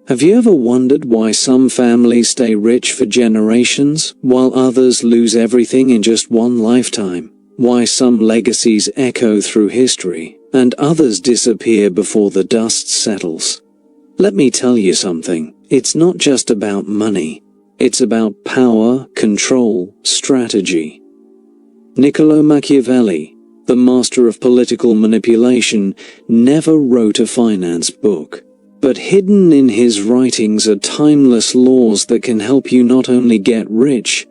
Have you ever wondered why some families stay rich for generations, while others lose everything in just one lifetime? Why some legacies echo through history, and others disappear before the dust settles? Let me tell you something, it's not just about money. It's about power, control, strategy. Niccolò Machiavelli, the master of political manipulation, never wrote a finance book. But hidden in his writings are timeless laws that can help you not only get rich,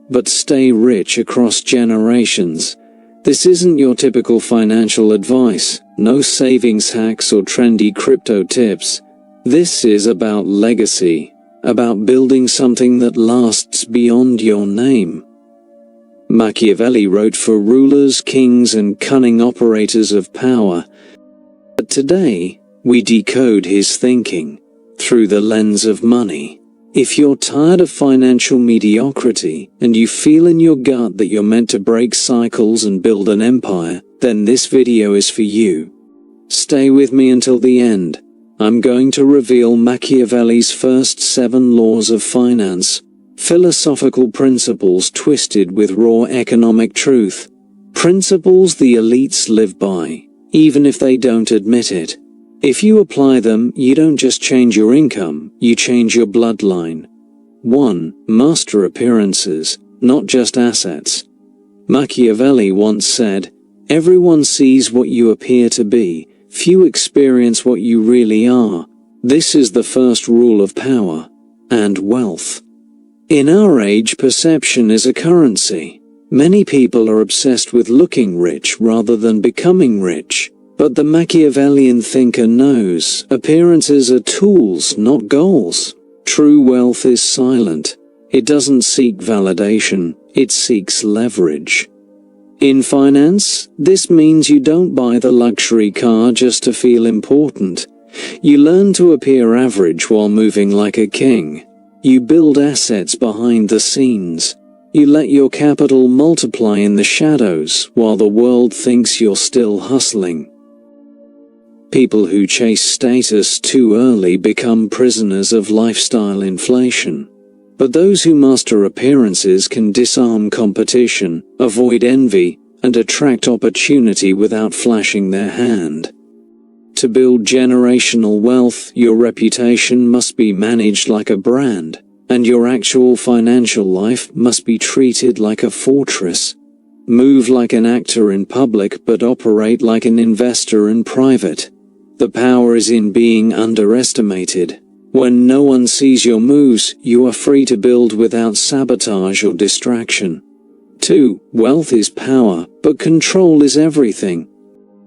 but stay rich across generations. This isn't your typical financial advice, no savings hacks or trendy crypto tips. This is about legacy, about building something that lasts beyond your name. Machiavelli wrote for rulers, kings, and cunning operators of power. But today, we decode his thinking through the lens of money. If you're tired of financial mediocrity and you feel in your gut that you're meant to break cycles and build an empire, then this video is for you. Stay with me until the end. I'm going to reveal Machiavelli's first 7 laws of finance, philosophical principles twisted with raw economic truth, principles the elites live by, even if they don't admit it. If you apply them, you don't just change your income, you change your bloodline. 1. Master appearances, not just assets. Machiavelli once said, "Everyone sees what you appear to be, few experience what you really are." This is the first rule of power and wealth. In our age, perception is a currency. Many people are obsessed with looking rich rather than becoming rich. But the Machiavellian thinker knows appearances are tools, not goals. True wealth is silent. It doesn't seek validation, it seeks leverage. In finance, this means you don't buy the luxury car just to feel important. You learn to appear average while moving like a king. You build assets behind the scenes. You let your capital multiply in the shadows while the world thinks you're still hustling. People who chase status too early become prisoners of lifestyle inflation. But those who master appearances can disarm competition, avoid envy, and attract opportunity without flashing their hand. To build generational wealth, your reputation must be managed like a brand, and your actual financial life must be treated like a fortress. Move like an actor in public but operate like an investor in private. The power is in being underestimated. When no one sees your moves, you are free to build without sabotage or distraction. 2. Wealth is power, but control is everything.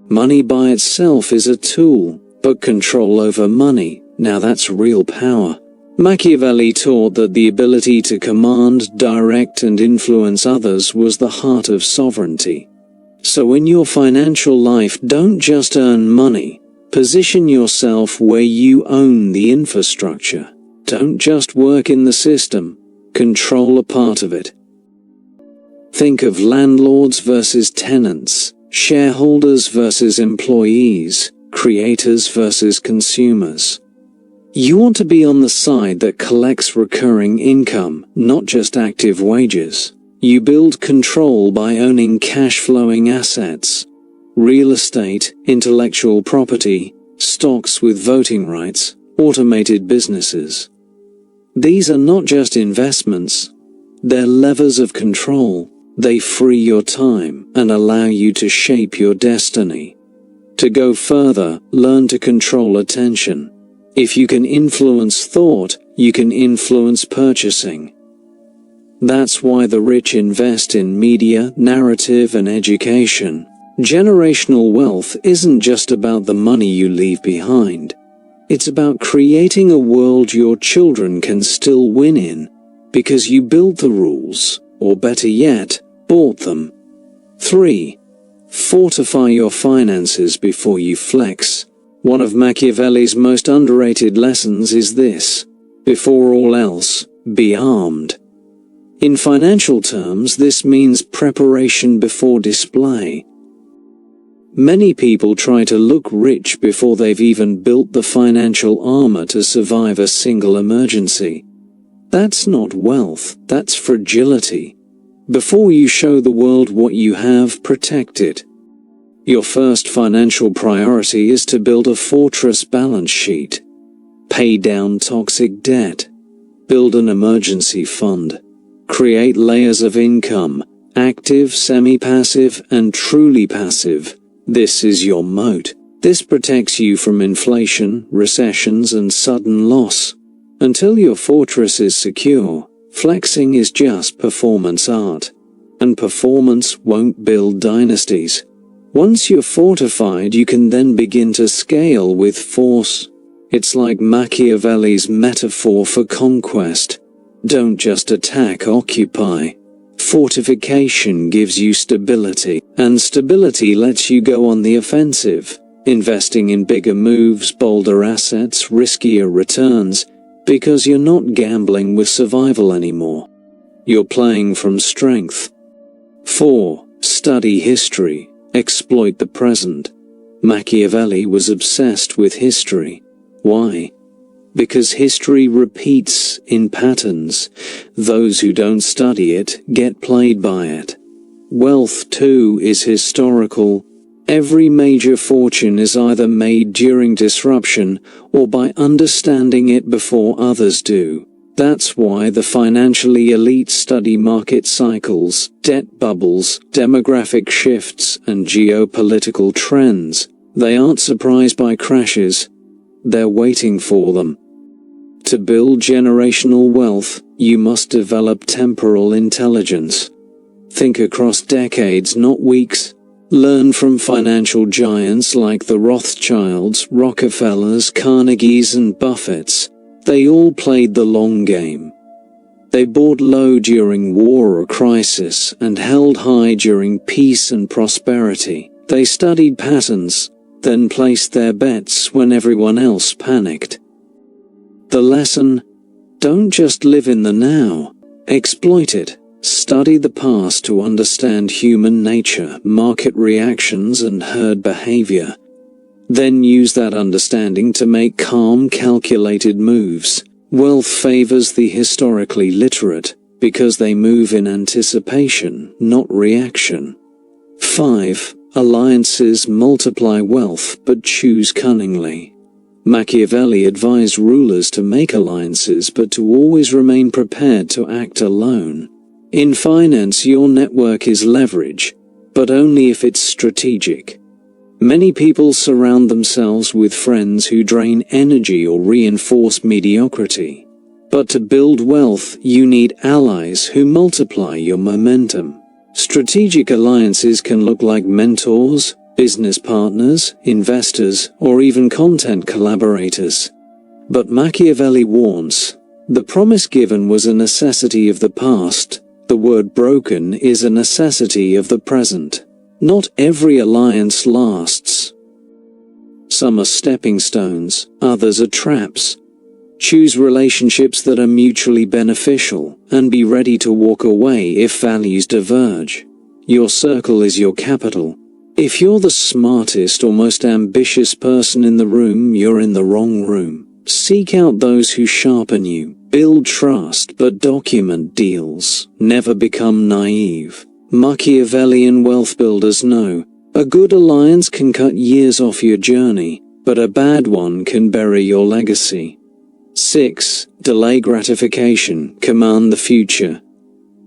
Money by itself is a tool, but control over money, now that's real power. Machiavelli taught that the ability to command, direct, and influence others was the heart of sovereignty. So in your financial life, don't just earn money. Position yourself where you own the infrastructure. Don't just work in the system, control a part of it. Think of landlords versus tenants, shareholders versus employees, creators versus consumers. You want to be on the side that collects recurring income, not just active wages. You build control by owning cash-flowing assets. Real estate, intellectual property, stocks with voting rights, automated businesses. These are not just investments, they're levers of control. They free your time and allow you to shape your destiny. To go further, learn to control attention. If you can influence thought, you can influence purchasing. That's why the rich invest in media, narrative, and education. Generational wealth isn't just about the money you leave behind. It's about creating a world your children can still win in, because you built the rules, or better yet, bought them. 3. Fortify your finances before you flex. One of Machiavelli's most underrated lessons is this: before all else, be armed. In financial terms, this means preparation before display. Many people try to look rich before they've even built the financial armor to survive a single emergency. That's not wealth, that's fragility. Before you show the world what you have, protect it. Your first financial priority is to build a fortress balance sheet. Pay down toxic debt. Build an emergency fund. Create layers of income, active, semi-passive, and truly passive. This is your moat. This protects you from inflation, recessions, and sudden loss. Until your fortress is secure, flexing is just performance art. And performance won't build dynasties. Once you're fortified, you can then begin to scale with force. It's like Machiavelli's metaphor for conquest. Don't just attack, occupy. Fortification gives you stability, and stability lets you go on the offensive, investing in bigger moves, bolder assets, riskier returns, because you're not gambling with survival anymore. You're playing from strength. 4. Study history. Exploit the present. Machiavelli was obsessed with history. Why? Because history repeats in patterns. Those who don't study it get played by it. Wealth, too, is historical. Every major fortune is either made during disruption or by understanding it before others do. That's why the financially elite study market cycles, debt bubbles, demographic shifts, and geopolitical trends. They aren't surprised by crashes. They're waiting for them. To build generational wealth, you must develop temporal intelligence. Think across decades, not weeks. Learn from financial giants like the Rothschilds, Rockefellers, Carnegies, and Buffetts. They all played the long game. They bought low during war or crisis and held high during peace and prosperity. They studied patterns, then placed their bets when everyone else panicked. The lesson: don't just live in the now, exploit it. Study the past to understand human nature, market reactions, and herd behavior. Then use that understanding to make calm, calculated moves. Wealth favors the historically literate, because they move in anticipation, not reaction. 5. Alliances multiply wealth, but choose cunningly. Machiavelli advised rulers to make alliances, but to always remain prepared to act alone. In finance, your network is leverage, but only if it's strategic. Many people surround themselves with friends who drain energy or reinforce mediocrity. But to build wealth, you need allies who multiply your momentum. Strategic alliances can look like mentors, business partners, investors, or even content collaborators. But Machiavelli warns, the promise given was a necessity of the past. The word broken is a necessity of the present. Not every alliance lasts. Some are stepping stones, others are traps. Choose relationships that are mutually beneficial, and be ready to walk away if values diverge. Your circle is your capital. If you're the smartest or most ambitious person in the room, you're in the wrong room. Seek out those who sharpen you. Build trust, but document deals. Never become naive. Machiavellian wealth builders know, a good alliance can cut years off your journey, but a bad one can bury your legacy. 6. Delay gratification, command the future.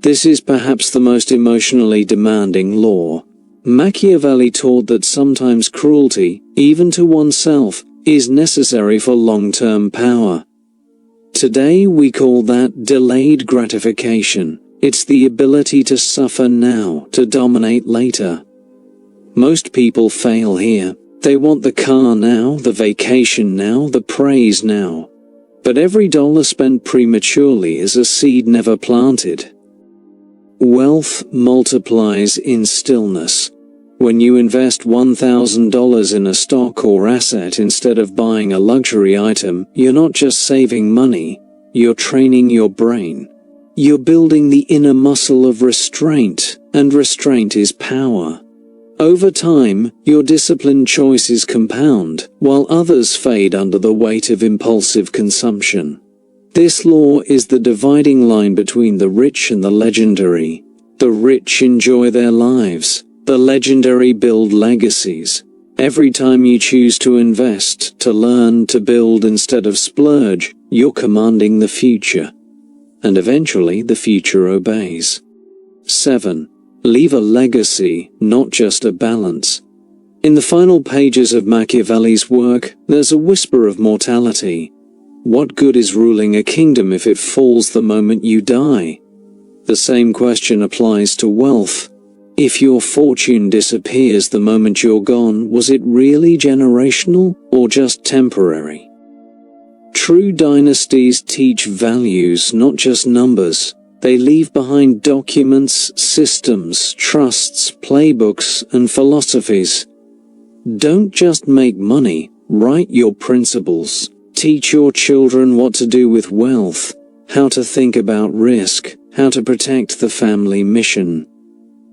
This is perhaps the most emotionally demanding law. Machiavelli taught that sometimes cruelty, even to oneself, is necessary for long-term power. Today we call that delayed gratification. It's the ability to suffer now, to dominate later. Most people fail here. They want the car now, the vacation now, the praise now. But every dollar spent prematurely is a seed never planted. Wealth multiplies in stillness. When you invest $1,000 in a stock or asset instead of buying a luxury item, you're not just saving money, you're training your brain. You're building the inner muscle of restraint, and restraint is power. Over time, your disciplined choices compound, while others fade under the weight of impulsive consumption. This law is the dividing line between the rich and the legendary. The rich enjoy their lives. The legendary build legacies. Every time you choose to invest, to learn, to build instead of splurge, you're commanding the future. And eventually the future obeys. 7. Leave a legacy, not just a balance. In the final pages of Machiavelli's work, there's a whisper of mortality. What good is ruling a kingdom if it falls the moment you die? The same question applies to wealth. If your fortune disappears the moment you're gone, was it really generational or just temporary? True dynasties teach values, not just numbers. They leave behind documents, systems, trusts, playbooks, and philosophies. Don't just make money, write your principles. Teach your children what to do with wealth, how to think about risk, how to protect the family mission.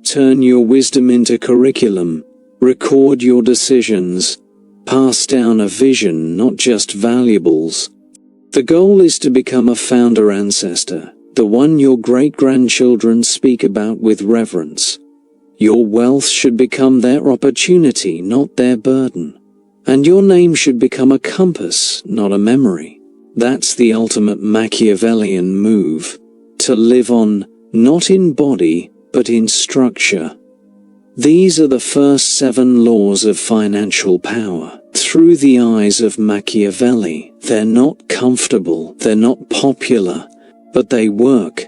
Turn your wisdom into curriculum. Record your decisions. Pass down a vision, not just valuables. The goal is to become a founder ancestor, the one your great-grandchildren speak about with reverence. Your wealth should become their opportunity, not their burden. And your name should become a compass, not a memory. That's the ultimate Machiavellian move. To live on, not in body, but in structure. These are the first 7 laws of financial power. Through the eyes of Machiavelli, they're not comfortable, they're not popular, but they work.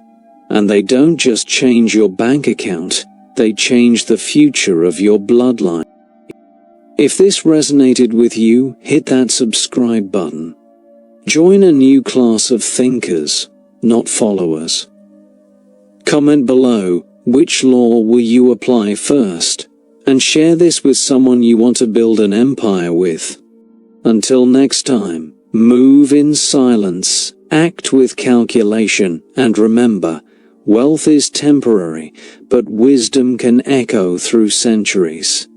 And they don't just change your bank account, they change the future of your bloodline. If this resonated with you, hit that subscribe button. Join a new class of thinkers, not followers. Comment below, which law will you apply first? And share this with someone you want to build an empire with. Until next time, move in silence, act with calculation, and remember, wealth is temporary, but wisdom can echo through centuries.